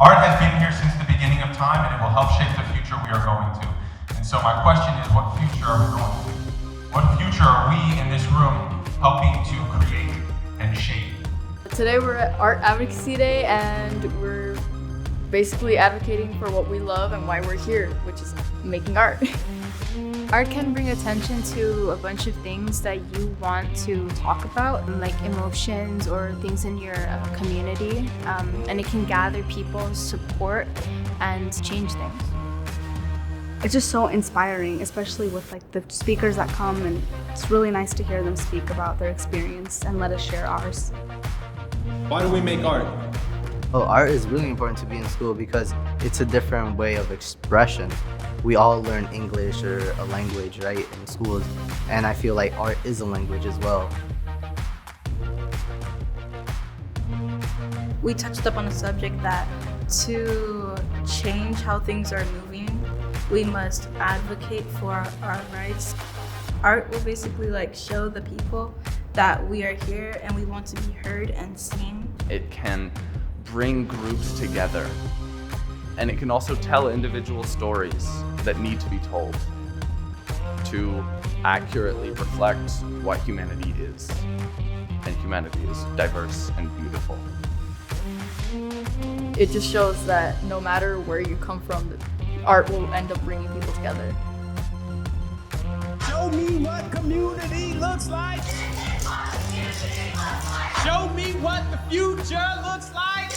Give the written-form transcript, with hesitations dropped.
Art has been here since the beginning of time, and it will help shape the future we are going to. And so my question is, what future are we going to? What future are we in this room helping to create and shape? Today we're at Art Advocacy Day, and we're basically advocating for what we love and why we're here, which is making art. Art can bring attention to a bunch of things that you want to talk about, like emotions or things in your community, and it can gather people's support and change things. It's just so inspiring, especially with like the speakers that come, and it's really nice to hear them speak about their experience and let us share ours. Why do we make art? Well, art is really important to be in school because it's a different way of expression. We all learn English or a language, right, in schools, and I feel like art is a language as well. We touched up on a subject that to change how things are moving, we must advocate for our rights. Art will basically show the people that we are here and we want to be heard and seen. It can bring groups together, and it can also tell individual stories that need to be told to accurately reflect what humanity is. And humanity is diverse and beautiful. It just shows that no matter where you come from, art will end up bringing people together. Show me what community looks like. Show me what the future looks like.